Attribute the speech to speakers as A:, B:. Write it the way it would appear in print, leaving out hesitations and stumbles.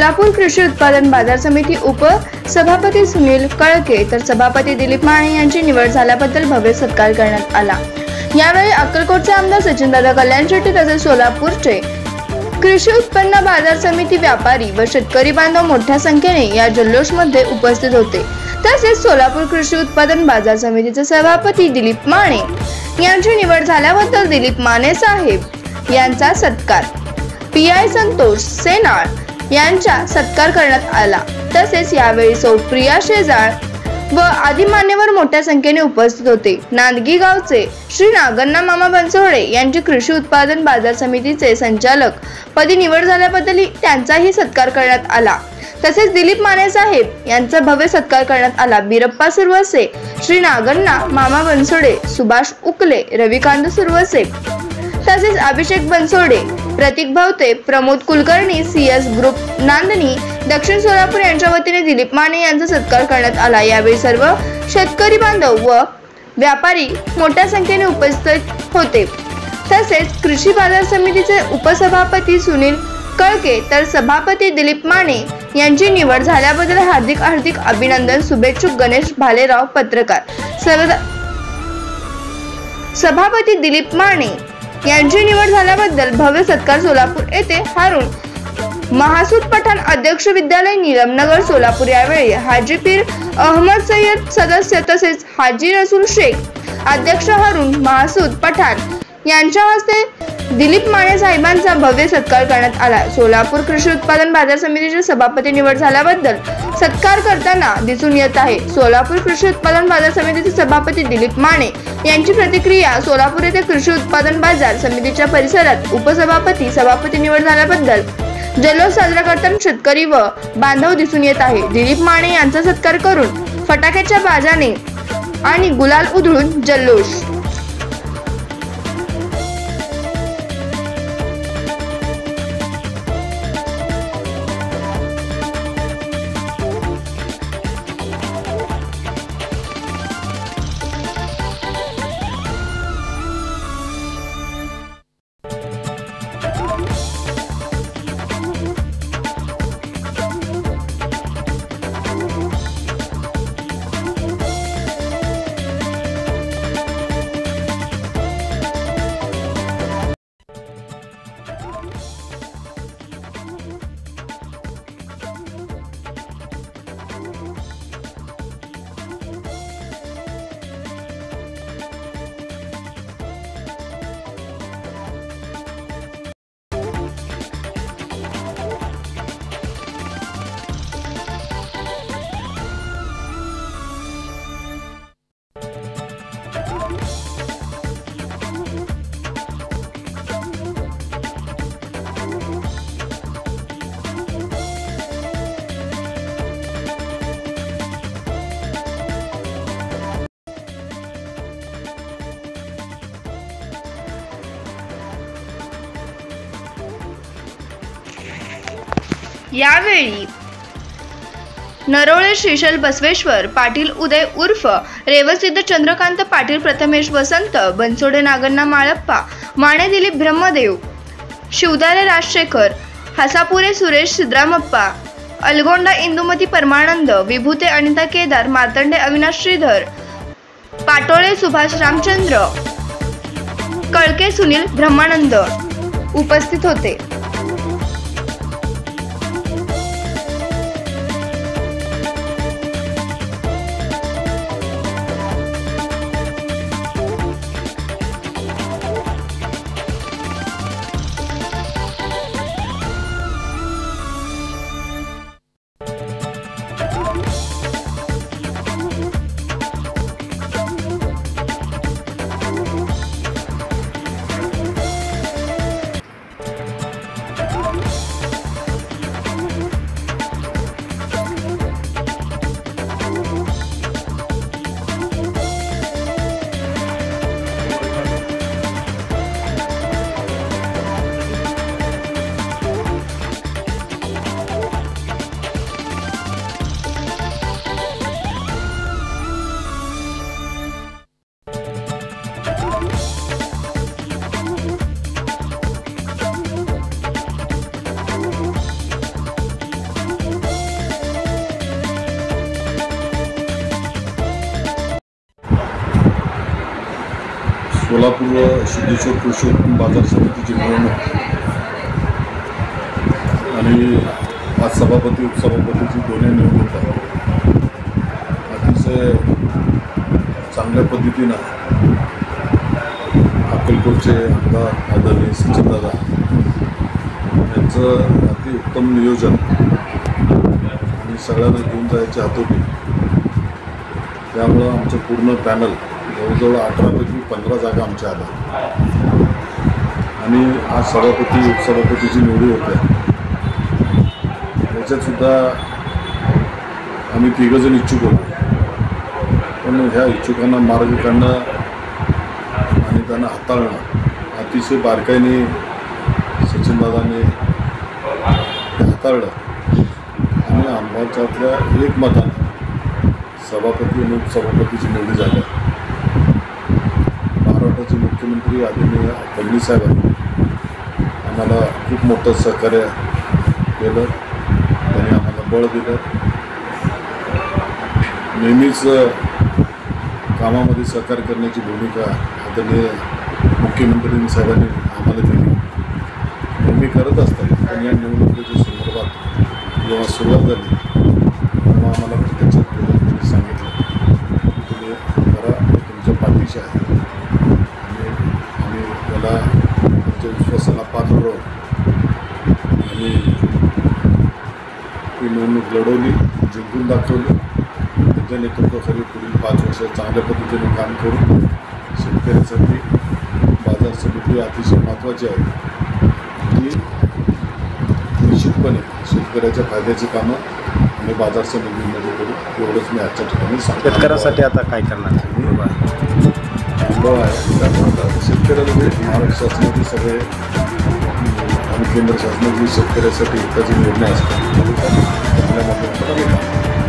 A: सोलापूर कृषी उत्पादन बाजार समिती उपसभापती सुनील कळके तर सभापती दिलीप माने यांची निवड झाल्याबद्दल भव्य सत्कार करण्यात आला। यावेळी अक्कलकोटचे आमदार सचिनदादा कल्याण शेट्टी तसेच सोलापूरचे कृषी उत्पन्न बाजार समिती व्यापारी व शेतकरी बांधव मोठ्या संख्येने या जल्लोषमध्ये उपस्थित होते। तसेच सोलापूर कृषी उत्पादन बाजार समितीचे सभापती दिलीप माने यांची निवड झाल्याबद्दल दिलीप माने साहेब यांचा सत्कार, पीआय संतोष सेनाळ यांचा सत्कार करण्यात आला। तसेच यावेळी सौ प्रिया शेजाळ व आदी मान्यवर मोठ्या संख्येने उपस्थित होते। नांदगी गावचे श्री नागन्ना मामा बनसोडे यांची कृषी उत्पादन बाजार समितीचे संचालक पदी निवड झाल्याबद्दल त्यांचाही सत्कार करण्यात आला। तसेच दिलीप माने साहेब यांचा भव्य सत्कार करण्यात आला। बिरप्पा सुरवसे, श्री नागन्ना मामा बनसोडे, सुभाष उकले, रविकांत सुरवसे तसेच अभिषेक बनसोडे, प्रतीक भावते, प्रमोद कुलकर्णी, सीएस ग्रुप नांदणी दक्षिण सोलापूर यांच्या वतीने दिलीप माने यांचा सत्कार करण्यात आला। यावेळी सर्व शेतकरी बांधव व व्यापारी मोठ्या संख्येने उपस्थित होते। तसेच कृषी बाजार समितीचे उपसभापती सुनील कळके तर सभापती दिलीप माने यांची निवड झाल्याबद्दल हार्दिक अभिनंदन। शुभेच्छुक गणेश भालेराव पत्रकार। सभापती दिलीप माने यांची निवड झाल्याबद्दल भव्य सत्कार सोलापूर येथे हारून महासूद पठाण अध्यक्ष विद्यालय नीलमनगर सोलापूर। यावेळी हाजी पीर अहमद सय्यद सदस्य तसेच हाजी रसूल शेख अध्यक्ष हारून महासूद पठाण यांच्या हस्ते दिलीप माने साहेबांचा भव्य सत्कार करण्यात आला। सोलापूर कृषी उत्पादन बाजार समितीचे सभापती निवड झाल्याबद्दल सत्कार करताना दिसून येत आहे। सोलापूर कृषी उत्पादन बाजार समितीचे सभापती दिलीप माने यांची प्रतिक्रिया। सोलापूर येथे कृषी उत्पादन बाजार समितीच्या परिसरात उपसभापती सभापती निवड झाल्याबद्दल जल्लोष साजरा करताना शेतकरी व बांधव दिसून येत आहे। दिलीप माने यांचा सत्कार करून फटाक्याच्या बाजाने आणि गुलाल उधळून जल्लोष। यावेळी नरोळे श्रीशैल बसवेश्वर पाटील, उदय उर्फ रेवसिद्ध चंद्रकांत पाटील, प्रथमेश वसंत बनसोडे, नागन्ना माळप्पा माने, दिलीप ब्रह्मदेव, शिवदारे राजशेखर, हसापुरे सुरेश, सिद्धरामप्पा अलगोंडा, इंदुमती परमानंद, विभूते अनिता केदार, मार्तंडे अविनाश श्रीधर, पाटोळे सुभाष रामचंद्र कळके, सुनील ब्रह्मानंद उपस्थित होते।
B: सोलापूर सिद्धेश्वर कृषी उत्पन्न बाजार समितीची निवडणूक आणि आज सभापती उपसभापतीची दोन्ही निवडणूक आहे. अतिशय चांगल्या पद्धतीनं अक्कलकोटचे आमदार आदरणीय सचिनदादा यांचं अति उत्तम नियोजन आणि सगळ्यांना घेऊन जायची हातोटी, त्यामुळं आमचं पूर्ण पॅनल जवळजवळ 18पैकी 15 जागा आमच्या आल्या आणि आज सभापती उपसभापतीची निवडी होत्या. याच्यातसुद्धा आम्ही तिघंजण इच्छुक होतो, पण ह्या इच्छुकांना मार्ग काढणं आणि त्यांना हाताळणं अतिशय बारकाईने सचिनदादांनी हाताळलं आणि आमच्यातल्या एक मताने सभापती आणि उपसभापतीची निवडी झाली. महाराष्ट्राचे मुख्यमंत्री आदरणीय फडणवीस साहेबांनी आम्हाला खूप मोठं सहकार्य केलं, त्यांनी आम्हाला बळ दिलं. नेहमीच कामामध्ये सहकार्य करण्याची भूमिका आदरणीय मुख्यमंत्री साहेबांनी आम्हाला दिली, नेहमी करत असतात. पण या निवडणुकीच्या संदर्भात जेव्हा सुरुवात झाली तेव्हा आम्हाला प्रत्यक्षात त्यांनी सांगितलं की तुम्ही जरा तुमच्या पाठीशी आहे आणि आम्ही त्याला तुमच्या विश्वासाला पात्र राहू आणि ती निवडणूक लढवली, जिंकून दाखवली. त्यांच्या नेतृत्वाखाली पुढील 5 वर्ष चांगल्या पद्धतीने काम करू. शेतकऱ्यासाठी बाजार समिती अतिशय महत्त्वाची आहे की निश्चितपणे शेतकऱ्याच्या फायद्याची कामं आम्ही बाजार समितीमध्ये करू, एवढंच मी आजच्या ठिकाणी सांगतो.
C: शेतकऱ्यासाठी आता काय करणार
B: अनुभव आहे, त्यामुळे शेतकऱ्यांमध्ये महाराष्ट्र शासनाचे सगळे आणि केंद्र शासनाचे शेतकऱ्यासाठी हिताचे निर्णय असतात, त्यामुळे आपल्या माध्यमातून